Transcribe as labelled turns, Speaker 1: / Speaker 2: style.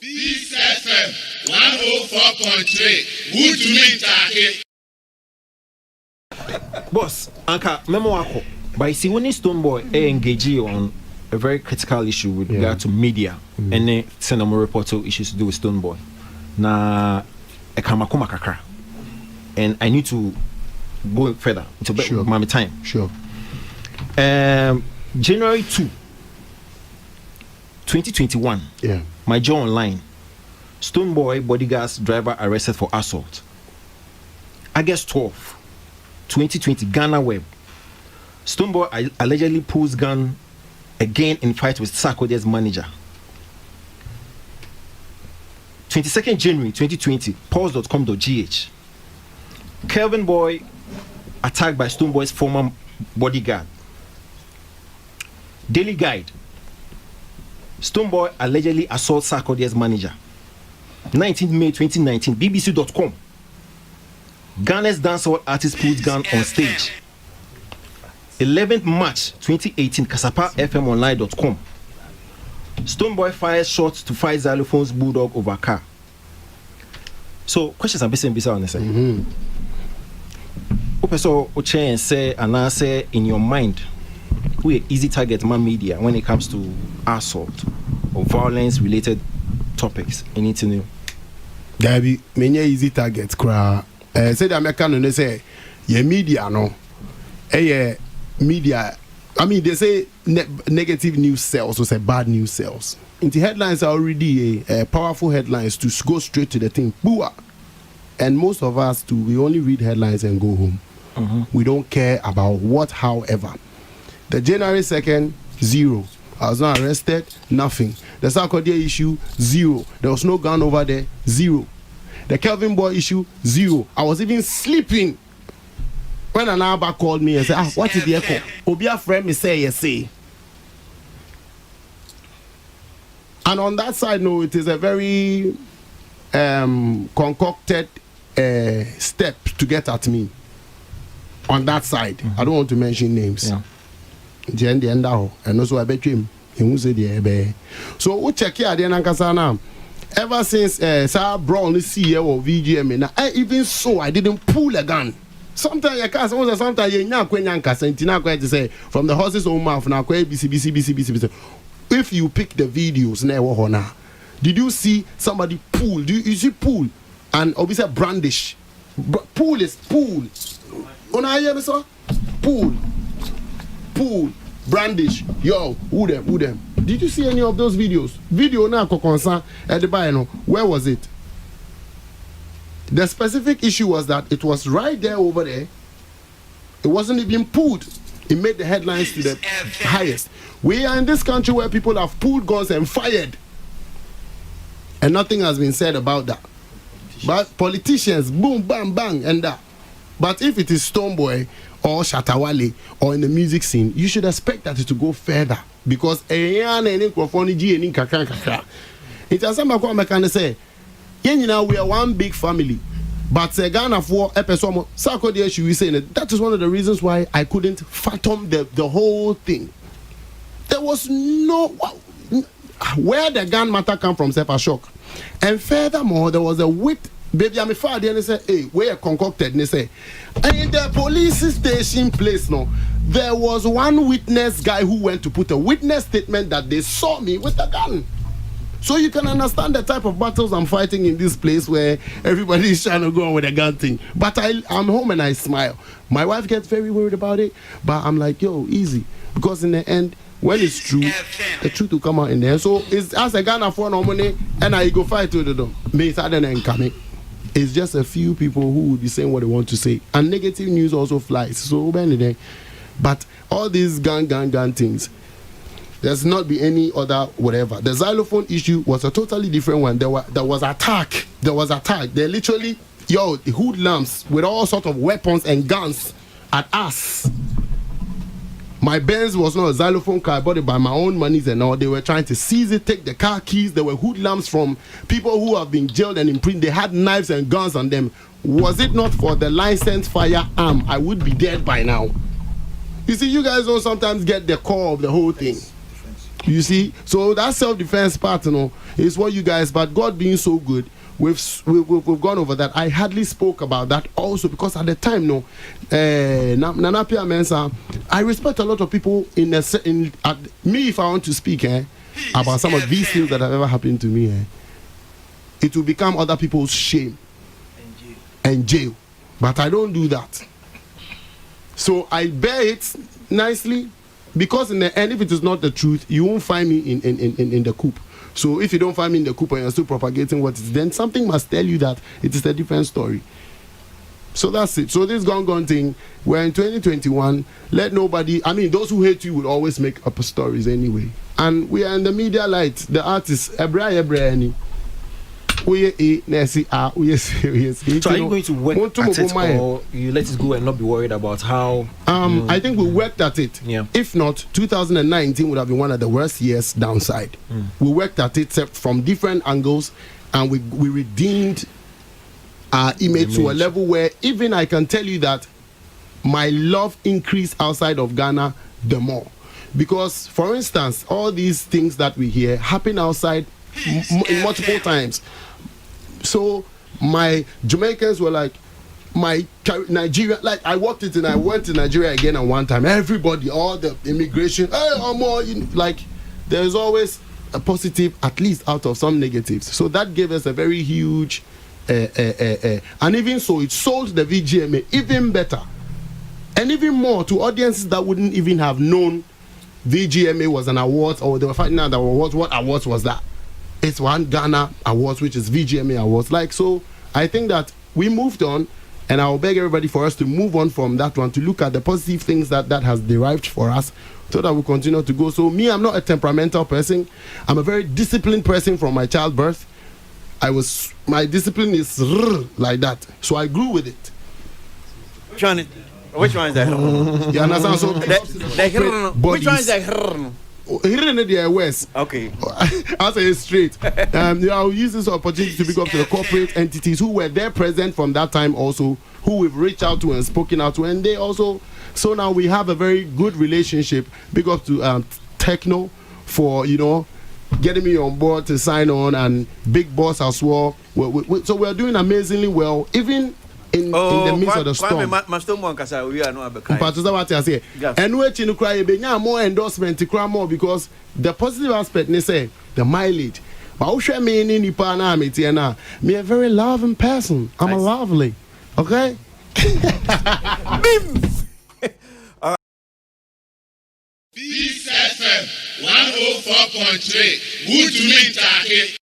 Speaker 1: Peace FM 104.3. Who to me take?
Speaker 2: Boss, Anka, memo wako. But you see, when Stonebwoy engage on a very critical issue with regard to media, and then send them a report to issues to do with Stonebwoy. Na ekamakuma kakra, and I need to go further to my time.
Speaker 3: Sure.
Speaker 2: January 2, 2021.
Speaker 3: Yeah.
Speaker 2: My job online. Stonebwoy bodyguards driver arrested for assault. August 12, 2020. Ghana Web. Stonebwoy allegedly pulls gun again in fight with Sarkodie's manager. 22nd January 2020. Pulse.com.gh. Kelvin Boy attacked by Stonebwoy's former bodyguard. Daily Guide. Stonebwoy allegedly assaults Sarkodie's manager. 19th May 2019. BBC.com. Ghana's dancehall artist pulls gun on stage. 11th March 2018. KasapaFMOnline.com. Stonebwoy fires shots to fight Xylophone's bulldog over car. So questions are based on this. So Oche say and I say in your mind, we easy target man media when it comes to assault or violence related topics. Anything new?
Speaker 3: There be many easy targets. Say the American they say yeah media no, media. I mean they say negative news sells or say bad news sells. And the headlines are already powerful headlines to go straight to the thing. Booah. And most of us too, we only read headlines and go home. We don't care about what, however. The January 2nd, 0. I was not arrested, nothing. The Sarkodie issue, 0. There was no gun over there, 0. The Kelvin Boy issue, 0. I was even sleeping when an Abba called me and said, what is the echo? Obia friend me say, yes, say. And on that side, no, it is a very concocted step to get at me. On that side, I don't want to mention names. The end and also I bet him. He say the so we check here the Nankasana. Ever since Sir Brown, the CEO of VGMA, now even so I didn't pull a gun. Sometimes you can't. Sometimes you not going to say from the horse's own mouth now. BC. If you pick the videos now, did you see somebody pull? Do you see pull? And obviously brandish. Pull is pull. On I hear so? Pull, brandish. Yo, who them? Did you see any of those videos? Video now concern at the bar, where was it? The specific issue was that it was right there over there. It wasn't even pulled. It made the headlines to the highest. We are in this country where people have pulled guns and fired. And nothing has been said about that. But politicians, boom, bang, bang, and that. But if it is Stonebwoy or Shatawale or in the music scene, you should expect that it to go further. Because it has some say, we are one big family. But Ghana for episode Sarkodie she was saying that is one of the reasons why I couldn't fathom the whole thing. There was no where the gun matter come from, self a shock. And furthermore, there was a wit. Baby, I'm a father, and they say, hey, we're concocted. And they say, and in the police station place, no, there was one witness guy who went to put a witness statement that they saw me with a gun. So you can understand the type of battles I'm fighting in this place where everybody is trying to go on with a gun thing. But I'm home and I smile. My wife gets very worried about it, but I'm like, yo, easy. Because in the end, when it's true, the truth will come out in there. So it's as a Ghana for no money, and I go fight with them. It's just a few people who will be saying what they want to say. And negative news also flies. So, but all these gun things, there's not be any other whatever. The xylophone issue was a totally different one. There was attack. They literally, the hoodlums with all sorts of weapons and guns at us. My Benz was not a xylophone car, I bought it by my own monies and all. They were trying to seize it, take the car keys. There were hoodlums from people who have been jailed and imprisoned. They had knives and guns on them. Was it not for the licensed firearm, I would be dead by now. You see, you guys don't sometimes get the core of the whole thing. You see, so that self-defense part, is what you guys. But God being so good, we've gone over that. I hardly spoke about that also because at the time, Nanapia Mensa, I respect a lot of people me. If I want to speak about some of these things that have ever happened to me, it will become other people's shame and jail. But I don't do that. So I bear it nicely. Because in the end, if it is not the truth, you won't find me in the coop. So if you don't find me in the coop and you're still propagating what is, then something must tell you that it is a different story. So that's it. So this gone thing, we're in 2021. Let nobody, those who hate you will always make up stories anyway. And we are in the media light. The artists, Ebra. So are you going to
Speaker 2: work at it, or you let it go and not be worried about how?
Speaker 3: I think we worked at it.
Speaker 2: Yeah.
Speaker 3: If not, 2019 would have been one of the worst years downside. We worked at it from different angles, and we redeemed our image to a level where even I can tell you that my love increased outside of Ghana the more. Because, for instance, all these things that we hear happen outside in multiple times. So my Jamaicans were like, my Nigeria, like I went to Nigeria again at one time. Everybody, all the immigration, like there's always a positive, at least out of some negatives. So that gave us a very huge, and even so, it sold the VGMA even better, and even more to audiences that wouldn't even have known VGMA was an award, or they were finding out that awards. What awards was that? It's one Ghana Awards, which is VGMA Awards. So I think that we moved on, and I'll beg everybody for us to move on from that one to look at the positive things that has derived for us, so that we continue to go. So me, I'm not a temperamental person. I'm a very disciplined person from my childbirth. My discipline is like that. So I grew with it.
Speaker 4: Which one is that?
Speaker 3: You understand? So
Speaker 4: which one is that?
Speaker 3: Here in the West.
Speaker 4: Okay.
Speaker 3: I'll say it straight. I'll use this opportunity to pick up to the corporate entities who were there present from that time also, who we've reached out to and spoken out to, and they also. So now we have a very good relationship. Big up to Techno for getting me on board to sign on, and Big Boss as well. So we're doing amazingly well, even in the midst of the storm. And we're cry more endorsement to cry more, because the positive aspect they say the mileage. But me a very loving person. I'm a lovely. Okay?
Speaker 1: Peace FM 104.3. Good to meet you.